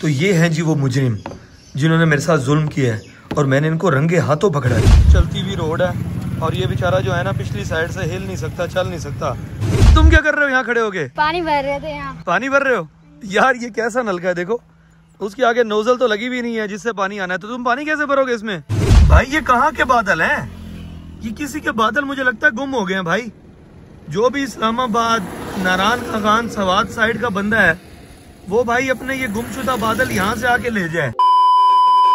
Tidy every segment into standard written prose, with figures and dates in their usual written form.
तो ये हैं जी वो मुजरिम जिन्होंने मेरे साथ जुल्म किया है और मैंने इनको रंगे हाथों पकड़ा है। चलती हुई रोड है और ये बेचारा जो है ना पिछली साइड से हिल नहीं सकता, चल नहीं सकता। तुम क्या कर रहे हो यहाँ खड़े होके? पानी भर रहे थे यहाँ। पानी भर रहे हो? यार ये कैसा नलका है, देखो उसके आगे नोजल तो लगी भी नहीं है जिससे पानी आना है, तो तुम पानी कैसे भरोगे इसमें? भाई ये कहाँ के बादल हैं? ये किसी के बादल मुझे लगता है गुम हो गए हैं भाई। जो भी इस्लामाबाद, नारायण खान, सवात साइड का बंदा है वो भाई अपने ये गुमशुदा बादल यहाँ से आके ले जाए।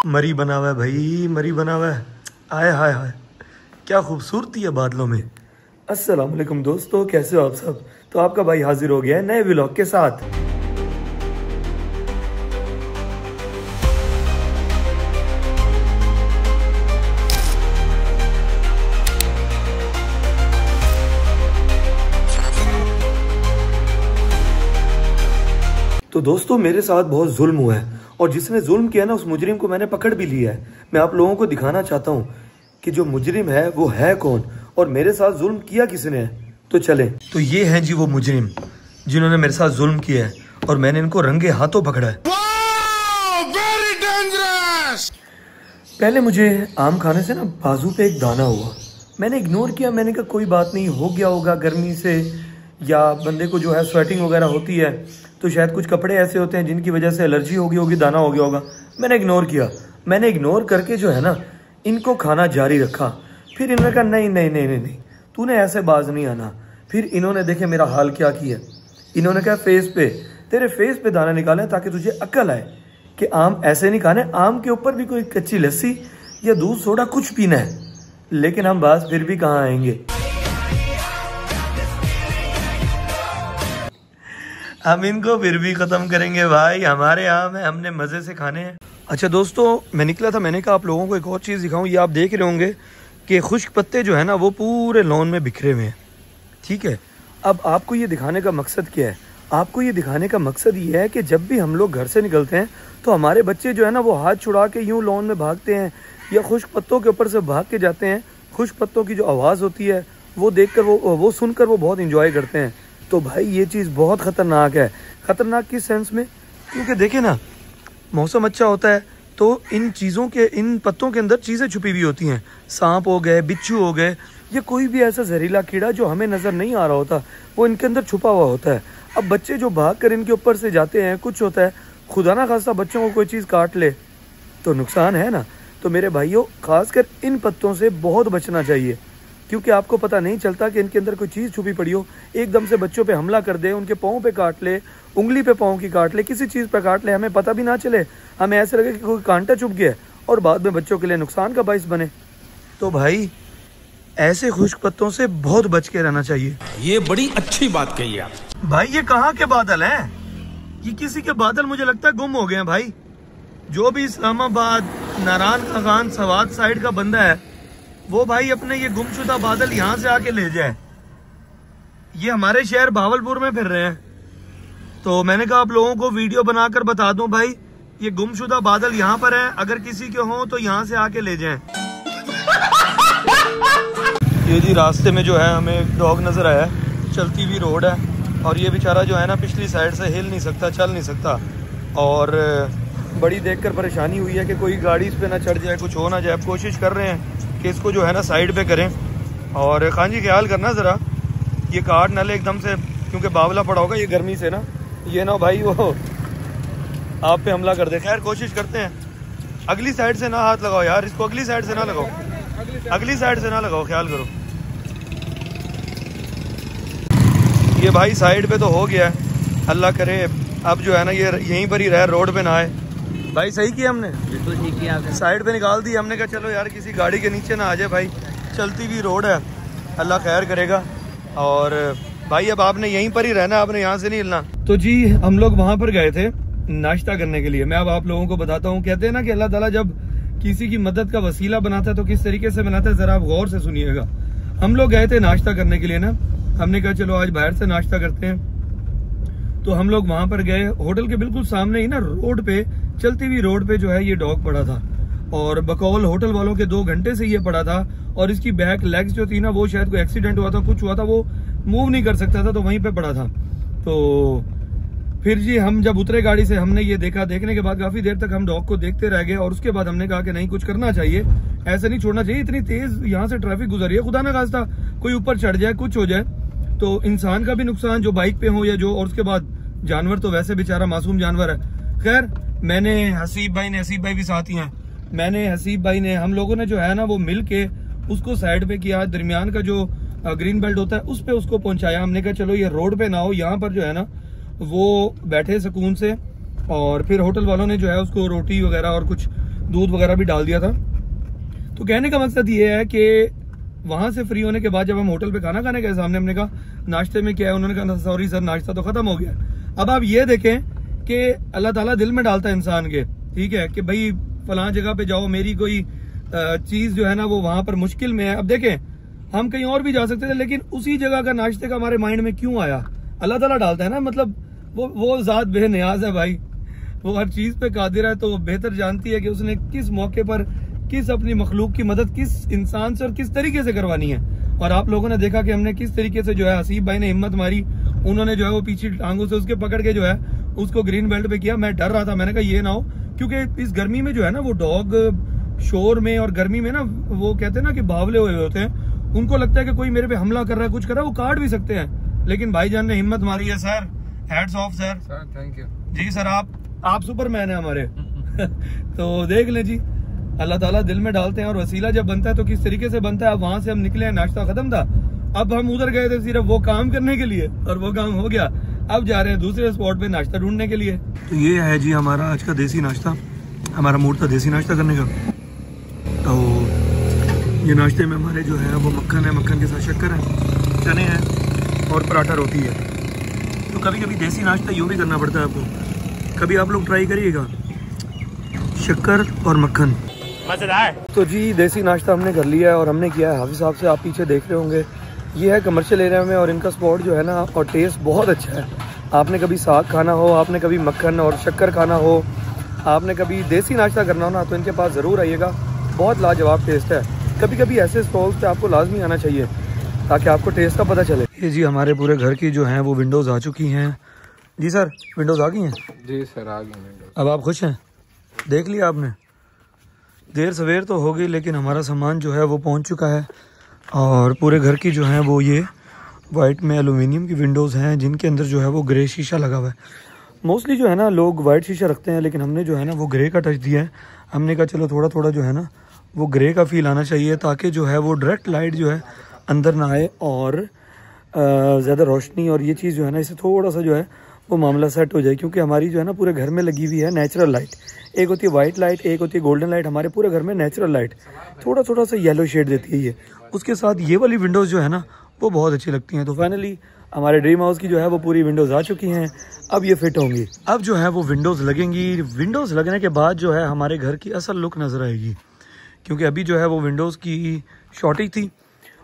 मरी बना हुआ है भाई, मरी बना हुआ है। आए हाय हाय क्या खूबसूरती है बादलों में। अस्सलाम वालेकुम दोस्तों, कैसे हो आप सब? तो आपका भाई हाजिर हो गया है नए व्लॉग के साथ। तो दोस्तों मेरे साथ बहुत जुल्म हुआ है और जिसने जुल्म किया ना उस मुजरिम को मैंने पकड़ भी लिया है। मैं आप लोगों को दिखाना चाहता हूँ कि जो मुजरिम है वो है कौन और मेरे साथ जुल्म किया किसने है। तो चले। तो ये हैं जी वो मुजरिम जिन्होंने मेरे साथ जुल्म किया है और मैंने इनको रंगे हाथों पकड़ा है। Very dangerous! पहले मुझे आम खाने से ना बाजू पे एक दाना हुआ, मैंने इग्नोर किया। मैंने कहा कोई बात नहीं, हो गया होगा गर्मी से या बंदे को जो है स्वेटिंग वगैरह होती है तो शायद कुछ कपड़े ऐसे होते हैं जिनकी वजह से एलर्जी होगी होगी, दाना हो गया होगा। मैंने इग्नोर किया। मैंने इग्नोर करके जो है ना इनको खाना जारी रखा। फिर इन्होंने कहा नहीं नहीं नहीं नहीं नहीं तूने ऐसे बाज नहीं आना। फिर इन्होंने देखे मेरा हाल क्या किया। इन्होंने कहा फेस पे, तेरे फेस पे दाना निकाले ताकि तुझे अक्ल आए कि आम ऐसे नहीं खाने, आम के ऊपर भी कोई कच्ची लस्सी या दूध सोडा कुछ पीना है। लेकिन हम बाज फिर भी कहाँ आएंगे, हम इनको फिर भी खत्म करेंगे भाई। हमारे आम है, हमने मजे से खाने हैं। अच्छा दोस्तों मैं निकला था, मैंने कहा आप लोगों को एक और चीज़ दिखाऊं। ये आप देख रहे होंगे कि खुश्क पत्ते जो है ना वो पूरे लॉन में बिखरे हुए हैं, ठीक है। अब आपको ये दिखाने का मकसद क्या है? आपको ये दिखाने का मकसद ये है कि जब भी हम लोग घर से निकलते हैं तो हमारे बच्चे जो है ना वो हाथ छुड़ा के यूँ लॉन में भागते हैं या खुश्क पत्तों के ऊपर से भाग के जाते हैं। खुश्क पत्तों की जो आवाज़ होती है वो देख कर वो सुनकर वो बहुत इंजॉय करते हैं। तो भाई ये चीज़ बहुत ख़तरनाक है। ख़तरनाक किस सेंस में? क्योंकि देखे ना मौसम अच्छा होता है तो इन चीज़ों के, इन पत्तों के अंदर चीज़ें छुपी हुई होती हैं। सांप हो गए, बिच्छू हो गए या कोई भी ऐसा जहरीला कीड़ा जो हमें नज़र नहीं आ रहा होता वो इनके अंदर छुपा हुआ होता है। अब बच्चे जो भाग कर इनके ऊपर से जाते हैं, कुछ होता है खुदा ना खास्ता बच्चों को कोई चीज़ काट ले तो नुकसान है ना। तो मेरे भाइयों खासकर इन पत्तों से बहुत बचना चाहिए क्योंकि आपको पता नहीं चलता कि इनके अंदर कोई चीज़ छुपी पड़ी हो, एकदम से बच्चों पे हमला कर दे, उनके पाँव पे काट ले, उंगली पे पाँव की काट ले, किसी चीज़ पे काट ले, हमें पता भी ना चले, हमें ऐसे लगे कि कोई कांटा चुभ गया और बाद में बच्चों के लिए नुकसान का बाइस बने। तो भाई ऐसे खुश्क पत्तों से बहुत बच के रहना चाहिए। ये बड़ी अच्छी बात कही आप भाई। ये कहाँ के बादल हैं? ये किसी के बादल मुझे लगता है गुम हो गए हैं भाई। जो भी इस्लामाबाद, नारायण खान, सवात साइड का बंदा है वो भाई अपने ये गुमशुदा बादल यहाँ से आके ले जाए। ये हमारे शहर भावलपुर में फिर रहे हैं तो मैंने कहा आप लोगों को वीडियो बनाकर बता दूं भाई ये गुमशुदा बादल यहाँ पर है, अगर किसी के हो तो यहाँ से आके ले जाएं। ये जी रास्ते में जो है हमें एक डॉग नजर आया है, चलती हुई रोड है और ये बेचारा जो है ना पिछली साइड से हिल नहीं सकता, चल नहीं सकता और बड़ी देखकर परेशानी हुई है कि कोई गाड़ी इस पे ना चढ़ जाए, कुछ हो ना जाए। कोशिश कर रहे हैं कि इसको जो है ना साइड पे करें। और खान जी ख्याल करना ज़रा, ये काट ना ले एकदम से क्योंकि बावला पड़ा होगा ये गर्मी से ना, ये ना भाई वो आप पे हमला कर दे। खैर कोशिश करते हैं। अगली साइड से ना हाथ लगाओ यार, इसको अगली साइड से ना लगाओ, अगली साइड से ना लगाओ, ख्याल करो। ये भाई साइड पे तो हो गया है, अल्लाह करे अब जो है ना ये यहीं पर ही रहे, रोड पे ना आए। भाई सही किया हमने, बिल्कुल ठीक किया आपने। साइड पे निकाल दी हमने। कहा चलो यार किसी गाड़ी के नीचे ना आ जाए भाई, चलती हुई रोड है, अल्लाह खैर करेगा। और भाई अब आपने यहीं पर ही रहना, आपने यहाँ से नहीं हिलना। तो जी हम लोग वहां पर गए थे नाश्ता करने के लिए। मैं अब आप लोगों को बताता हूँ, कहते हैं ना कि अल्लाह ताला जब किसी की मदद का वसीला बनाता है तो किस तरीके से बनाता है, जरा आप गौर से सुनिएगा। हम लोग गए थे नाश्ता करने के लिए ना, हमने कहा चलो आज बाहर से नाश्ता करते हैं। तो हम लोग वहां पर गए, होटल के बिल्कुल सामने ही ना रोड पे, चलती हुई रोड पे जो है ये डॉग पड़ा था और बकौल होटल वालों के 2 घंटे से ये पड़ा था और इसकी बैक लेग्स जो थी ना वो शायद कोई एक्सीडेंट हुआ था, कुछ हुआ था, वो मूव नहीं कर सकता था तो वहीं पे पड़ा था। तो फिर जी हम जब उतरे गाड़ी से हमने ये देखा, देखने के बाद काफी देर तक हम डॉग को देखते रह गए और उसके बाद हमने कहा कि नहीं, कुछ करना चाहिए, ऐसे नहीं छोड़ना चाहिए। इतनी तेज यहाँ से ट्रैफिक गुजर रही है, खुदा ना खास्ता कोई ऊपर चढ़ जाए, कुछ हो जाए तो इंसान का भी नुकसान जो बाइक पे हो या जो, और उसके बाद जानवर तो वैसे बेचारा मासूम जानवर है। खैर मैंने हसीब भाई भी साथ ही हैं, मैंने हसीब भाई ने, हम लोगों ने जो है ना वो मिल के उसको साइड पे किया, दरमियान का जो ग्रीन बेल्ट होता है उस पे उसको पहुंचाया। हमने कहा चलो ये रोड पे ना हो, यहाँ पर जो है ना वो बैठे सुकून से। और फिर होटल वालों ने जो है उसको रोटी वगैरह और कुछ दूध वगैरह भी डाल दिया था। तो कहने का मकसद ये है कि वहां से फ्री होने के बाद जब हम होटल पे खाना खाने गए, सामने हमने कहा नाश्ते में क्या है, उन्होंने कहा सॉरी सर नाश्ता तो खत्म हो गया। अब आप ये देखें कि अल्लाह ताला दिल में डालता है इंसान के, ठीक है, कि भाई फलां जगह पे जाओ, मेरी कोई चीज जो है ना वो वहां पर मुश्किल में है। अब देखें हम कहीं और भी जा सकते थे, लेकिन उसी जगह का नाश्ते का हमारे माइंड में क्यों आया, अल्लाह ताला डालता है ना। मतलब वो जात बेनियाज है भाई, वो हर चीज पे कादिर है, तो बेहतर जानती है कि उसने किस मौके पर किस अपनी मखलूक की मदद किस इंसान से और किस तरीके से करवानी है। और आप लोगों ने देखा कि हमने किस तरीके से जो है, हसीब भाई ने हिम्मत मारी, उन्होंने जो है वो पीछे टांगों से उसके पकड़ के जो है उसको ग्रीन बेल्ट पे किया। मैं डर रहा था, मैंने कहा ये ना हो, क्योंकि इस गर्मी में जो है ना वो डॉग शोर में और गर्मी में ना वो कहते हैं ना कि बावले हुए होते हैं, उनको लगता है कि कोई मेरे पे हमला कर रहा है, कुछ कर रहा है, वो काट भी सकते हैं। लेकिन भाईजान ने हिम्मत मारी है। Sir hats off sir, thank you ji sir, आप सुपरमैन है हमारे। तो देख ले जी, अल्लाह ताला दिल में डालते हैं और वसीला जब बनता है तो किस तरीके से बनता है। अब वहां से हम निकले हैं, नाश्ता खत्म था, अब हम उधर गए थे सिर्फ वो काम करने के लिए और वो काम हो गया। अब जा रहे हैं दूसरे स्पॉट पे नाश्ता ढूंढने के लिए। तो ये है जी हमारा आज का देसी नाश्ता, हमारा मूड था देसी नाश्ता करने का। तो ये नाश्ते में हमारे जो है वो मक्खन है, मक्खन के साथ शक्कर है, चने हैं और पराठा रोटी है। तो कभी कभी देसी नाश्ता यूँ भी करना पड़ता है आपको, कभी आप लोग ट्राई करिएगा, शक्कर और मक्खन मजेदार। तो जी देसी नाश्ता हमने कर लिया है और हमने किया है हाफिज साहब से, आप पीछे देख रहे होंगे, ये है कमर्शियल एरिया में और इनका स्पॉट जो है ना और टेस्ट बहुत अच्छा है। आपने कभी साग खाना हो, आपने कभी मक्खन और शक्कर खाना हो, आपने कभी देसी नाश्ता करना हो ना, तो इनके पास ज़रूर आइएगा, बहुत लाजवाब टेस्ट है। कभी कभी ऐसे स्टॉल्स पे आपको लाजमी आना चाहिए ताकि आपको टेस्ट का पता चले। ये जी हमारे पूरे घर की जो हैं वो विंडोज़ आ चुकी हैं। जी सर विंडोज़ आ गई हैं? जी सर आ गई विंडोज़। अब आप खुश हैं? देख लिया आपने? देर सवेर तो हो गई लेकिन हमारा सामान जो है वो पहुंच चुका है और पूरे घर की जो है वो ये वाइट में एलुमिनियम की विंडोज़ हैं जिनके अंदर जो है वो ग्रे शीशा लगा हुआ है। मोस्टली जो है ना लोग वाइट शीशा रखते हैं, लेकिन हमने जो है ना वो ग्रे का टच दिया है। हमने कहा चलो थोड़ा थोड़ा जो है ना वो ग्रे का फील आना चाहिए ताकि जो है वो डायरेक्ट लाइट जो है अंदर ना आए और ज़्यादा रोशनी और ये चीज़ जो है ना इससे थोड़ा सा जो है वो मामला सेट हो जाए। क्योंकि हमारी जो है ना पूरे घर में लगी हुई है नेचुरल लाइट, एक होती है वाइट लाइट, एक होती है गोल्डन लाइट। हमारे पूरे घर में नेचुरल लाइट थोड़ा थोड़ा सा येलो शेड देती है ये। उसके साथ ये वाली विंडोज़ जो है ना वो बहुत अच्छी लगती हैं। तो फाइनली हमारे ड्रीम हाउस की जो है वो पूरी विंडोज़ आ चुकी हैं, अब ये फिट होंगी। अब जो है वो विंडोज़ लगेंगी, विंडोज़ लगने के बाद जो है हमारे घर की असल लुक नज़र आएगी, क्योंकि अभी जो है वो विंडोज़ की शॉर्टेज थी।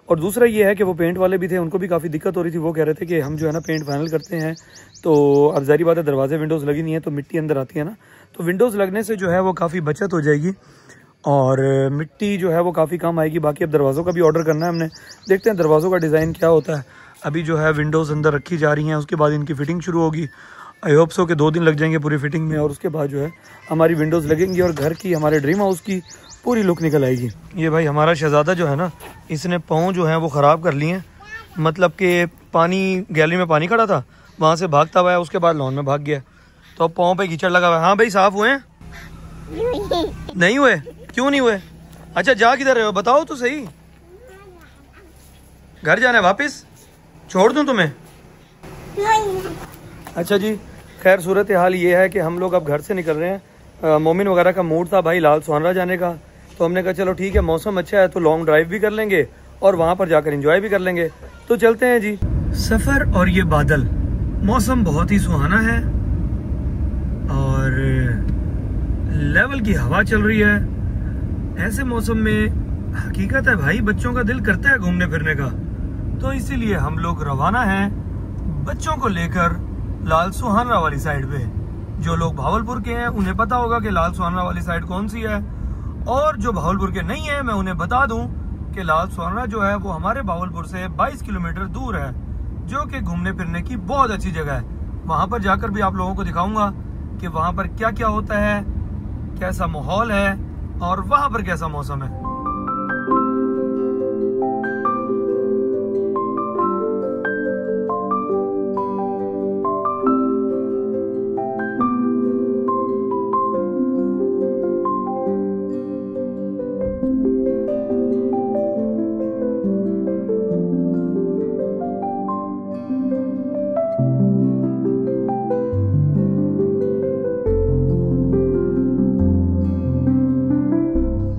और दूसरा ये है कि वो पेंट वाले भी थे, उनको भी काफ़ी दिक्कत हो रही थी। वो कह रहे थे कि हम जो है ना पेंट फाइनल करते हैं, तो अब ज़ाहिर बात है दरवाजे विंडोज़ लगी नहीं है तो मिट्टी अंदर आती है ना, तो विंडोज़ लगने से जो है वो काफ़ी बचत हो जाएगी और मिट्टी जो है वो काफ़ी कम आएगी। बाकी अब दरवाज़ों का भी ऑर्डर करना है हमने, देखते हैं दरवाज़ों का डिज़ाइन क्या होता है। अभी जो है विंडोज़ अंदर रखी जा रही हैं, उसके बाद इनकी फ़िटिंग शुरू होगी। आई होप सो कि 2 दिन लग जाएंगे पूरी फिटिंग में और उसके बाद जो है हमारी विंडोज़ लगेंगी और घर की, हमारे ड्रीम हाउस की पूरी लुक निकल आएगी। ये भाई हमारा शहजादा जो है ना, इसने पाँव जो है वो ख़राब कर लिए हैं। मतलब कि पानी, गैलरी में पानी खड़ा था, वहाँ से भागता हुआ है, उसके बाद लॉन में भाग गया, तो अब पाँव पे कीचड़ लगा हुआ है। हाँ भाई साफ़ हुए हैं? नहीं हुए? क्यों नहीं हुए? अच्छा जा किधर रहे हो बताओ तो सही। घर जाना है वापस? छोड़ दूं तुम्हें? अच्छा जी, खैर सूरत हाल ये है कि हम लोग अब घर से निकल रहे हैं। मोमिन वगैरह का मूड था भाई लाल सुहानरा जाने का, तो हमने कहा चलो ठीक है मौसम अच्छा है तो लॉन्ग ड्राइव भी कर लेंगे और वहाँ पर जाकर एंजॉय भी कर लेंगे। तो चलते हैं जी। सफ़र और ये बादल, मौसम बहुत ही सुहाना है और लेवल की हवा चल रही है। ऐसे मौसम में हकीकत है भाई बच्चों का दिल करता है घूमने फिरने का, तो इसीलिए हम लोग रवाना हैं बच्चों को लेकर लाल सुहानरा वाली साइड पे। जो लोग भावलपुर के हैं उन्हें पता होगा कि लाल सुहानरा वाली साइड कौन सी है, और जो भावलपुर के नहीं है मैं उन्हें बता दूं कि लाल सुहानरा जो है वो हमारे भावलपुर से 22 किलोमीटर दूर है, जो कि घूमने फिरने की बहुत अच्छी जगह है। वहाँ पर जाकर भी आप लोगों को दिखाऊंगा कि वहाँ पर क्या क्या होता है, कैसा माहौल है और वहाँ पर कैसा मौसम है।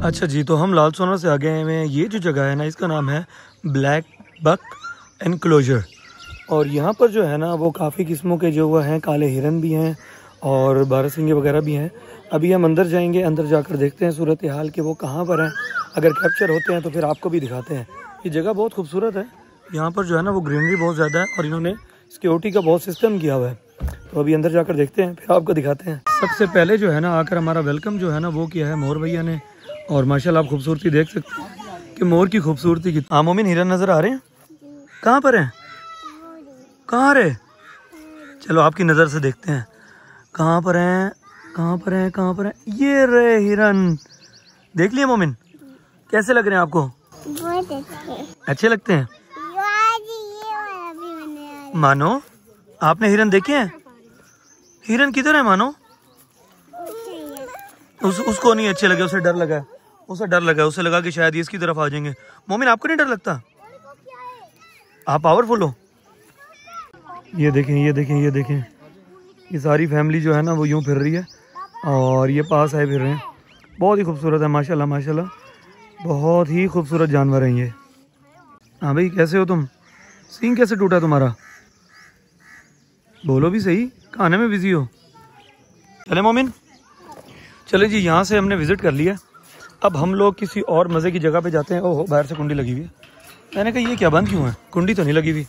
अच्छा जी, तो हम लाल सोना से आ गए हैं। ये जो जगह है ना, इसका नाम है ब्लैक बक एनक्लोजर। और यहाँ पर जो है ना वो काफ़ी किस्मों के जो हैं, काले हिरन भी हैं और बारहसिंगे वगैरह भी हैं। अभी हम अंदर जाएंगे, अंदर जाकर देखते हैं सूरत हाल कि वो कहाँ पर हैं। अगर कैप्चर होते हैं तो फिर आपको भी दिखाते हैं। ये जगह बहुत खूबसूरत है। यहाँ पर जो है ना वो ग्रीनरी बहुत ज़्यादा है और इन्होंने सिक्योरिटी का बहुत सिस्टम किया हुआ है। तो अभी अंदर जाकर देखते हैं, फिर आपको दिखाते हैं। सबसे पहले जो है ना आकर हमारा वेलकम जो है ना वो किया है मोर भैया ने। और माशाल्लाह आप खूबसूरती देख सकते हैं कि मोर की खूबसूरती की। मोमिन हिरन नजर आ रहे हैं? कहाँ पर हैं? कहाँ रहे? चलो आपकी नज़र से देखते हैं कहाँ पर हैं, कहाँ पर हैं, कहाँ पर हैं। ये रहे हिरन। देख लिए मोमिन? कैसे लग रहे हैं आपको? बहुत अच्छे लगते हैं। मानो आपने हिरन देखे हैं? हिरन किधर है मानो? उसको नहीं अच्छे लगे, उसे डर लगा। उसे लगा कि शायद ये इसकी तरफ आ जाएंगे। मोमिन आपको नहीं डर लगता? आप पावरफुल हो। ये देखें, ये देखें, ये देखें, ये सारी फैमिली जो है ना वो यूं फिर रही है और ये पास आए फिर रहे हैं। बहुत ही खूबसूरत है माशाल्लाह माशाल्लाह, बहुत ही खूबसूरत जानवर हैं ये। हाँ भाई, कैसे हो तुम? सींग कैसे टूटा तुम्हारा? बोलो भी सही, खाने में बिजी हो। चले मोमिन, चले जी। यहाँ से हमने विजिट कर लिया। अब हम लोग किसी और मज़े की जगह पे जाते हैं। ओहो, बाहर से कुंडी लगी हुई है। मैंने कहा ये क्या बंद क्यों है? कुंडी तो नहीं लगी हुई।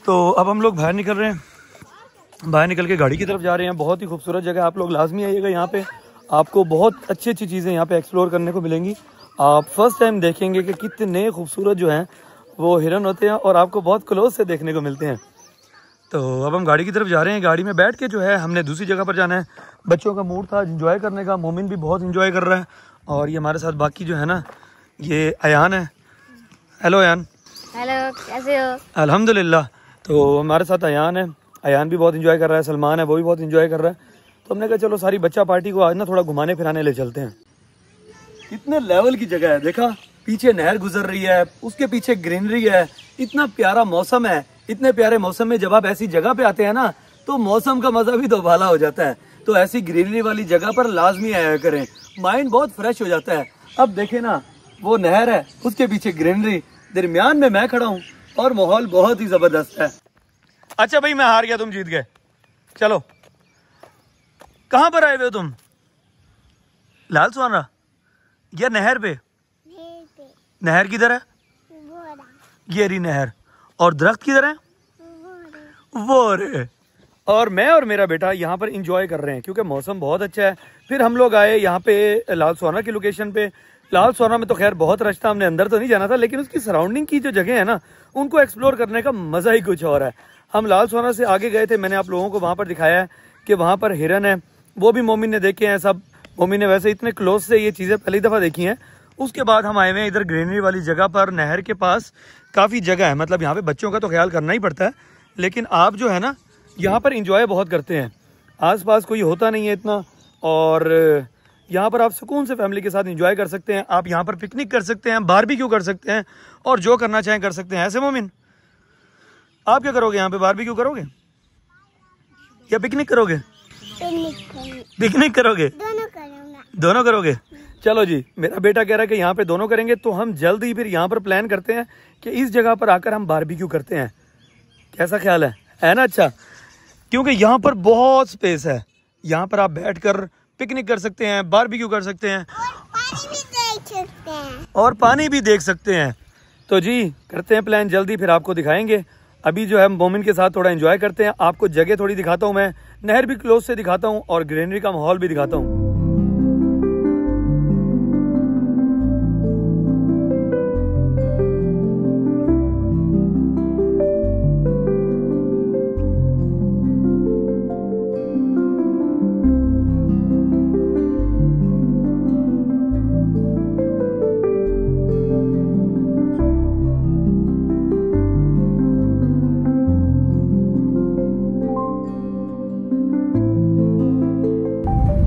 तो अब हम लोग बाहर निकल रहे हैं। बाहर निकल के गाड़ी की तरफ जा रहे हैं। बहुत ही खूबसूरत जगह, आप लोग लाजमी आइएगा। यहाँ पे आपको बहुत अच्छी अच्छी चीज़ें यहाँ पे एक्सप्लोर करने को मिलेंगी। आप फर्स्ट टाइम देखेंगे कि कितने खूबसूरत जो हैं वो हिरन होते हैं और आपको बहुत क्लोज से देखने को मिलते हैं। तो अब हम गाड़ी की तरफ जा रहे हैं। गाड़ी में बैठ के जो है हमने दूसरी जगह पर जाना है। बच्चों का मूड था एंजॉय करने का। मोमिन भी बहुत एंजॉय कर रहा है। और ये हमारे साथ बाकी जो है ना, ये अयान है। हेलो अयान। हेलो, कैसे हो? अल्हम्दुलिल्लाह। तो हमारे साथ अयान है। अयान भी बहुत एंजॉय कर रहा है। सलमान है, वो भी बहुत एंजॉय कर रहा है। तो हमने कहा चलो सारी बच्चा पार्टी को आज ना थोड़ा घुमाने फिराने ले चलते हैं। इतने लेवल की जगह है। देखा, पीछे नहर गुजर रही है, उसके पीछे ग्रीनरी है। इतना प्यारा मौसम है। इतने प्यारे मौसम में जब आप ऐसी जगह पे आते हैं ना तो मौसम का मजा भी दोबाला हो जाता है। तो ऐसी ग्रीनरी वाली जगह पर लाजमी आया करें, माइंड बहुत फ्रेश हो जाता है। अब देखे ना, वो नहर है, उसके पीछे ग्रीनरी, दरमियान में मैं खड़ा हूँ और माहौल बहुत ही जबरदस्त है। अच्छा भाई, मैं हार गया, तुम जीत गए। चलो, कहाँ पर आए हुए हो तुम? लाल सुहाना या नहर पे? नहर किधर है? ये रही नहर। और दरख्त किधर है? वो रे। और मैं और मेरा बेटा यहाँ पर एंजॉय कर रहे हैं क्योंकि मौसम बहुत अच्छा है। फिर हम लोग आए यहाँ पे लाल सोना की लोकेशन पे। लाल सोना में तो खैर बहुत रश था, हमने अंदर तो नहीं जाना था, लेकिन उसकी सराउंडिंग की जो जगह है ना उनको एक्सप्लोर करने का मजा ही कुछ और है। हम लाल सोना से आगे गए थे, मैंने आप लोगों को वहाँ पर दिखाया है कि वहाँ पर हिरन है, वो भी मोमिन ने देखे हैं सब। मोमिन ने वैसे इतने क्लोज से ये चीज़ें पहली दफ़ा देखी हैं। उसके बाद हम आए हुए हैं इधर ग्रीनरी वाली जगह पर। नहर के पास काफ़ी जगह है, मतलब यहाँ पे बच्चों का तो ख्याल करना ही पड़ता है, लेकिन आप जो है ना यहाँ पर इंजॉय बहुत करते हैं। आसपास कोई होता नहीं है इतना, और यहाँ पर आप सुकून से फैमिली के साथ इंजॉय कर सकते हैं। आप यहाँ पर पिकनिक कर सकते हैं, बारबेक्यू कर सकते हैं और जो करना चाहें कर सकते हैं। ऐसे मोमिन, आप क्या करोगे यहाँ पे? बारबेक्यू करोगे या पिकनिक करोगे? पिकनिक करोगे? दोनों करोगे। चलो जी, मेरा बेटा कह रहा है कि यहाँ पे दोनों करेंगे, तो हम जल्द ही फिर यहाँ पर प्लान करते हैं कि इस जगह पर आकर हम बारबेक्यू करते हैं। कैसा ख्याल है ना? अच्छा, क्योंकि यहाँ पर बहुत स्पेस है, यहाँ पर आप बैठकर पिकनिक कर सकते हैं, बारबेक्यू कर सकते हैं और पानी भी देख सकते हैं। तो जी करते हैं प्लान जल्दी, फिर आपको दिखाएंगे। अभी जो है मोमिन के साथ थोड़ा एंजॉय करते हैं। आपको जगह थोड़ी दिखाता हूँ, मैं नहर भी क्लोज से दिखाता हूँ और ग्रीनरी का माहौल भी दिखाता हूँ।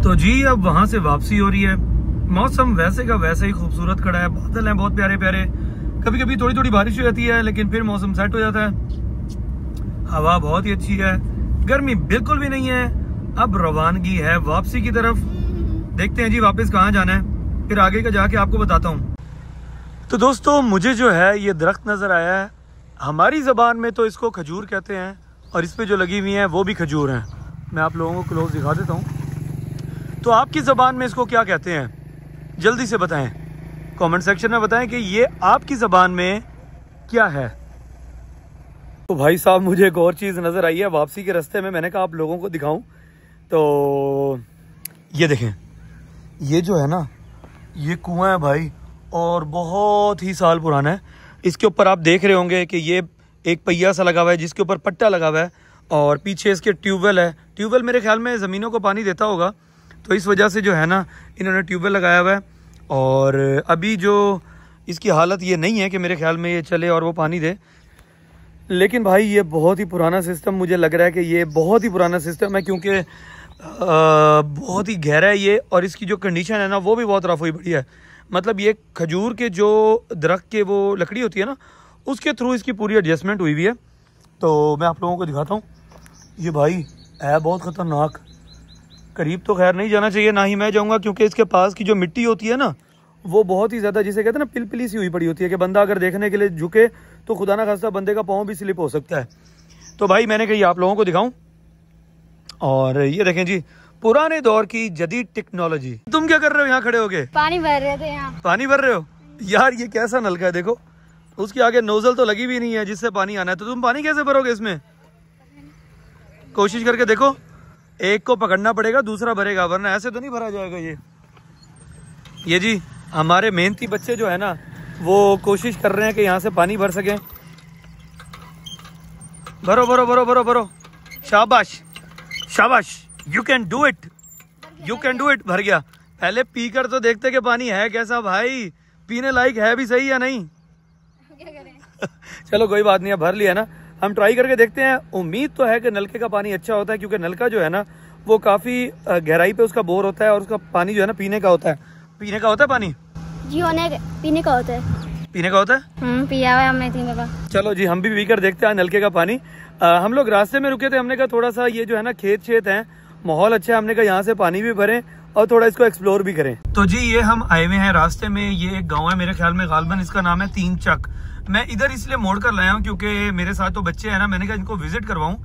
तो जी अब वहां से वापसी हो रही है। मौसम वैसे का वैसे ही खूबसूरत खड़ा है, बादल हैं बहुत प्यारे प्यारे, कभी कभी थोड़ी थोड़ी बारिश हो जाती है लेकिन फिर मौसम सेट हो जाता है। हवा बहुत ही अच्छी है, गर्मी बिल्कुल भी नहीं है। अब रवानगी है वापसी की तरफ। देखते हैं जी वापस कहाँ जाना है, फिर आगे का जाके आपको बताता हूँ। तो दोस्तों मुझे जो है ये दरख्त नजर आया है, हमारी जबान में तो इसको खजूर कहते हैं और इस पे जो लगी हुई हैं वो भी खजूर हैं। मैं आप लोगों को क्लोज दिखा देता हूँ। तो आपकी जबान में इसको क्या कहते हैं जल्दी से बताएं, कमेंट सेक्शन में बताएं कि ये आपकी जबान में क्या है। तो भाई साहब मुझे एक और चीज़ नज़र आई है वापसी के रास्ते में, मैंने कहा आप लोगों को दिखाऊं। तो ये देखें, ये जो है ना ये कुआं है भाई और बहुत ही साल पुराना है। इसके ऊपर आप देख रहे होंगे कि ये एक पहिया सा लगा हुआ है जिसके ऊपर पट्टा लगा हुआ है और पीछे इसके ट्यूबवेल है। ट्यूबवेल मेरे ख्याल में ज़मीनों को पानी देता होगा, तो इस वजह से जो है ना इन्होंने ट्यूबवेल लगाया हुआ है। और अभी जो इसकी हालत ये नहीं है कि मेरे ख्याल में ये चले और वो पानी दे, लेकिन भाई ये बहुत ही पुराना सिस्टम मुझे लग रहा है कि ये बहुत ही पुराना सिस्टम है, क्योंकि बहुत ही गहरा है ये और इसकी जो कंडीशन है ना वो भी बहुत रफ हुई पड़ी है। मतलब ये खजूर के जो दरख्त के वो लकड़ी होती है ना उसके थ्रू इसकी पूरी एडजस्टमेंट हुई हुई है। तो मैं आप लोगों को दिखाता हूँ। ये भाई है बहुत ख़तरनाक, करीब तो खैर नहीं जाना चाहिए, ना ही मैं जाऊँगा, क्योंकि इसके पास की जो मिट्टी होती है ना वो बहुत ही ज़्यादा, जिसे कहते हैं ना पिलपिली सी हुई पड़ी होती है कि बंदा अगर देखने के लिए झुके तो खुदा ना खास्ता बंदे का पाँव भी स्लिप हो सकता है। तो भाई मैंने कही आप लोगों को दिखाऊं। और ये देखें जी पुराने दौर की जदीद टेक्नोलॉजी। तुम क्या कर रहे हो यहाँ खड़े होके? पानी भर रहे थे यहाँ। पानी भर रहे हो यार? ये कैसा नलका है, देखो उसके आगे नोजल तो लगी भी नहीं है जिससे पानी आना है, तो तुम पानी कैसे भरोगे इसमें? कोशिश करके देखो, एक को पकड़ना पड़ेगा दूसरा भरेगा, वरना ऐसे तो नहीं भरा जाएगा। ये जी हमारे मेहनती बच्चे जो है ना वो कोशिश कर रहे हैं कि यहाँ से पानी भर सकें। भरो भरो भरो भरो भरो, शाबाश शाबाश, you can do it, you can do it. भर गया। पहले पी कर तो देखते कि पानी है कैसा भाई, पीने लायक है भी सही या नहीं। क्या करें? चलो कोई बात नहीं है, भर लिया ना, हम ट्राई करके देखते हैं। उम्मीद तो है कि नलके का पानी अच्छा होता है, क्योंकि नलका जो है ना वो काफ़ी गहराई पे उसका बोर होता है और उसका पानी जो है ना पीने का होता है। पीने का होता है पानी जी, पीने का होता है। पीने का होता है, पिया हुआ है हमने पीने का। चलो जी हम भी पी कर देखते हैं नलके का पानी। हम लोग रास्ते में रुके थे, हमने कहा थोड़ा सा ये जो है ना खेत शेत है, माहौल अच्छा है, हमने कहा यहाँ से पानी भी भरें और थोड़ा इसको एक्सप्लोर भी करें। तो जी ये हम आए हुए हैं रास्ते में, ये एक गाँव है मेरे ख्याल में, गालबन इसका नाम है तीन चक। मैं इधर इसलिए मोड़ कर लाया हूँ क्योंकि मेरे साथ तो बच्चे हैं ना, मैंने कहा इनको विजिट करवाऊँ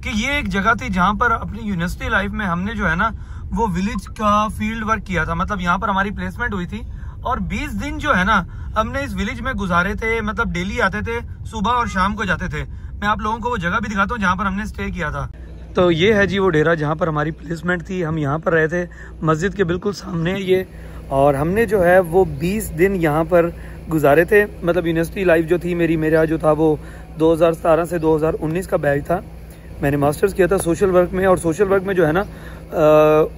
कि ये एक जगह थी जहाँ पर अपनी यूनिवर्सिटी लाइफ में हमने जो है ना वो विलेज का फील्ड वर्क किया था। मतलब यहाँ पर हमारी प्लेसमेंट हुई थी और 20 दिन जो है ना हमने इस विलेज में गुजारे थे। मतलब डेली आते थे, सुबह और शाम को जाते थे। मैं आप लोगों को वो जगह भी दिखाता हूँ जहाँ पर हमने स्टे किया था। तो ये है जी वो डेरा जहाँ पर हमारी प्लेसमेंट थी, हम यहाँ पर रहे थे, मस्जिद के बिल्कुल सामने ये। और हमने जो है वो 20 दिन यहाँ पर गुजारे थे। मतलब यूनिवर्सिटी लाइफ जो थी मेरा जो था वो 2017 से 2019 का बैच था। मैंने मास्टर्स किया था सोशल वर्क में, और सोशल वर्क में जो है ना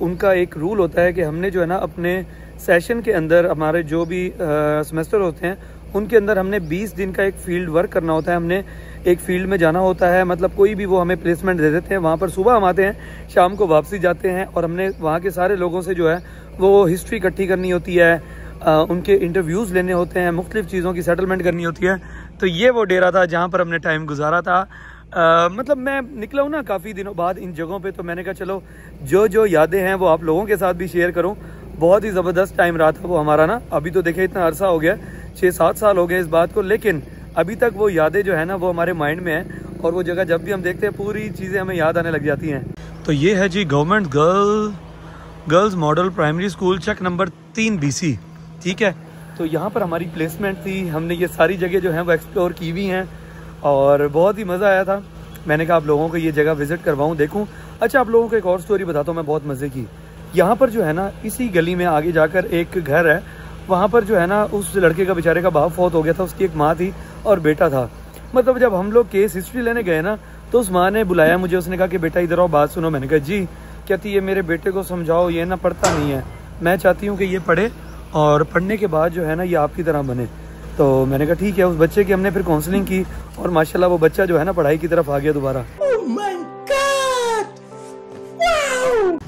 उनका एक रूल होता है कि हमने जो है ना अपने सेशन के अंदर, हमारे जो भी सेमेस्टर होते हैं उनके अंदर हमने 20 दिन का एक फील्ड वर्क करना होता है। हमने एक फील्ड में जाना होता है, मतलब कोई भी वो हमें प्लेसमेंट दे देते हैं, वहाँ पर सुबह हम आते हैं, शाम को वापसी जाते हैं। और हमने वहाँ के सारे लोगों से जो है वो हिस्ट्री इकट्ठी करनी होती है, उनके इंटरव्यूज़ लेने होते हैं, मुख्तलिफ चीज़ों की सेटलमेंट करनी होती है। तो ये वो डेरा था जहाँ पर हमने टाइम गुजारा था। मतलब मैं निकला हूँ ना काफ़ी दिनों बाद इन जगहों पे, तो मैंने कहा चलो जो जो यादें हैं वो आप लोगों के साथ भी शेयर करूँ। बहुत ही ज़बरदस्त टाइम रहा था वो हमारा ना। अभी तो देखिए इतना अरसा हो गया, 6-7 साल हो गए इस बात को, लेकिन अभी तक वो यादें जो है ना वो हमारे माइंड में है। और वो जगह जब भी हम देखते हैं पूरी चीज़ें हमें याद आने लग जाती हैं। तो ये है जी government girls model primary school, Chak number 3 BC, ठीक है। तो यहाँ पर हमारी प्लेसमेंट थी, हमने ये सारी जगह जो हैं वो एक्सप्लोर की हुई हैं और बहुत ही मज़ा आया था। मैंने कहा आप लोगों को ये जगह विज़िट करवाऊँ, देखूँ। अच्छा आप लोगों को एक और स्टोरी बताता हूँ मैं, बहुत मज़े की। यहाँ पर जो है ना इसी गली में आगे जाकर एक घर है, वहाँ पर जो है ना उस लड़के का बेचारे का बाप फौत हो गया था, उसकी एक माँ थी और बेटा था। मतलब जब हम लोग केस हिस्ट्री लेने गए ना तो उस माँ ने बुलाया मुझे, उसने कहा कि बेटा इधर आओ बात सुनो। मैंने कहा जी। कहती है मेरे बेटे को समझाओ, ये ना पढ़ता नहीं है, मैं चाहती हूँ कि ये पढ़े और पढ़ने के बाद जो है ना ये आपकी तरह बने। तो मैंने कहा ठीक है। उस बच्चे की हमने फिर काउंसलिंग की और माशाल्लाह वो बच्चा जो है ना पढ़ाई की तरफ आ गया दोबारा।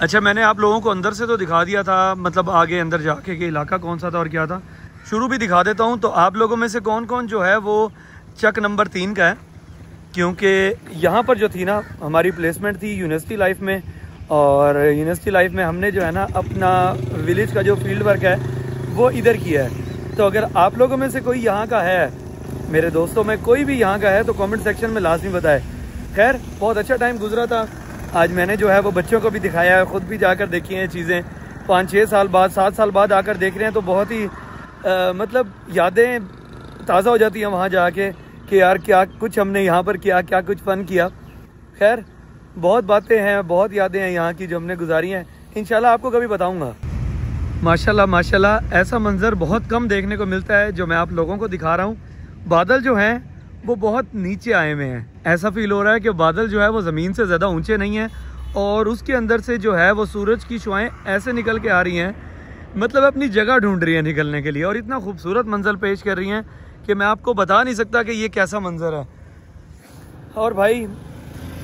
अच्छा, मैंने आप लोगों को अंदर से तो दिखा दिया था, मतलब आगे अंदर जाके कि इलाका कौन सा था और क्या था। शुरू भी दिखा देता हूँ। तो आप लोगों में से कौन कौन जो है वो चक नंबर 3 का है, क्योंकि यहाँ पर जो थी ना हमारी प्लेसमेंट थी यूनिवर्सिटी लाइफ में, और यूनिवर्सिटी लाइफ में हमने जो है ना अपना विलेज का जो फील्ड वर्क है वो इधर किया है। तो अगर आप लोगों में से कोई यहाँ का है, मेरे दोस्तों में कोई भी यहाँ का है, तो कमेंट सेक्शन में लाजमी बताए। खैर, बहुत अच्छा टाइम गुजरा था। आज मैंने जो है वो बच्चों को भी दिखाया है, ख़ुद भी जाकर देखी हैं चीज़ें। 5-6 साल बाद, 7 साल बाद आकर देख रहे हैं तो बहुत ही मतलब यादें ताज़ा हो जाती हैं वहाँ जाके कि यार क्या कुछ हमने यहाँ पर किया, क्या कुछ फ़न किया। खैर, बहुत बातें हैं, बहुत यादें हैं यहाँ की जो हमने गुजारी हैं। इंशाल्लाह आपको कभी बताऊँगा। माशाल्लाह माशाल्लाह, ऐसा मंज़र बहुत कम देखने को मिलता है जो मैं आप लोगों को दिखा रहा हूँ। बादल जो हैं वो बहुत नीचे आए हुए हैं। ऐसा फील हो रहा है कि बादल जो है वो ज़मीन से ज़्यादा ऊंचे नहीं हैं, और उसके अंदर से जो है वो सूरज की शुआएं ऐसे निकल के आ रही हैं, मतलब अपनी जगह ढूंढ रही हैं निकलने के लिए, और इतना खूबसूरत मंजर पेश कर रही हैं कि मैं आपको बता नहीं सकता कि ये कैसा मंजर है। और भाई,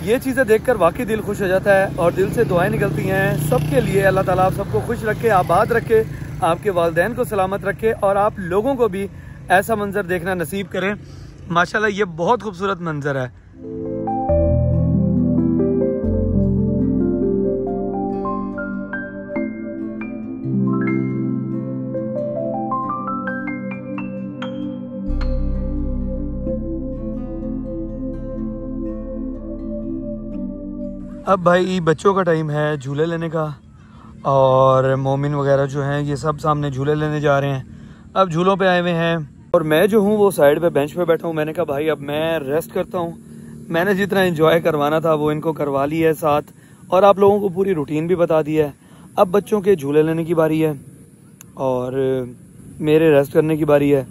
ये चीज़ें देखकर वाकई दिल खुश हो जाता है और दिल से दुआएं निकलती हैं सबके लिए। अल्लाह ताला आप सबको खुश रखे, आबाद रखे, आपके वालिदैन को सलामत रखे, और आप लोगों को भी ऐसा मंजर देखना नसीब करें। माशाल्लाह, ये बहुत खूबसूरत मंजर है। अब भाई बच्चों का टाइम है झूले लेने का, और मोमिन वगैरह जो हैं ये सब सामने झूले लेने जा रहे हैं। अब झूलों पे आए हुए हैं, और मैं जो हूँ वो साइड पे बेंच पे बैठा हूँ। मैंने कहा भाई अब मैं रेस्ट करता हूँ। मैंने जितना एंजॉय करवाना था वो इनको करवा लिया है साथ, और आप लोगों को पूरी रूटीन भी बता दी है। अब बच्चों के झूले लेने की बारी है और मेरे रेस्ट करने की बारी है।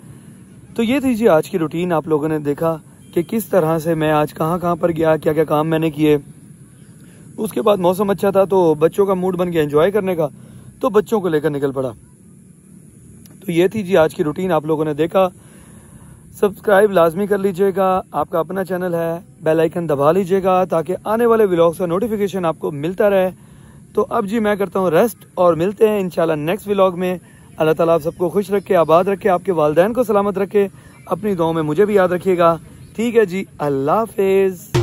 तो ये थी जी आज की रूटीन। आप लोगों ने देखा कि किस तरह से मैं आज कहाँ कहाँ पर गया, क्या क्या काम मैंने किए। उसके बाद मौसम अच्छा था तो बच्चों का मूड बन गया एंजॉय करने का, तो बच्चों को लेकर निकल पड़ा। तो ये थी जी आज की रूटीन। आप लोगों ने देखा। सब्सक्राइब लाजमी कर लीजिएगा, आपका अपना चैनल है, बेल आइकन दबा लीजिएगा ताकि आने वाले व्लॉग्स का नोटिफिकेशन आपको मिलता रहे। तो अब जी मैं करता हूँ रेस्ट, और मिलते हैं इंशाल्लाह नेक्स्ट व्लॉग में। अल्लाह ताला आप सबको खुश रखे, आबाद रखे, आपके वालिदैन को सलामत रखे। अपनी दुआओं में मुझे भी याद रखिएगा। ठीक है जी, अल्लाह हाफिज़।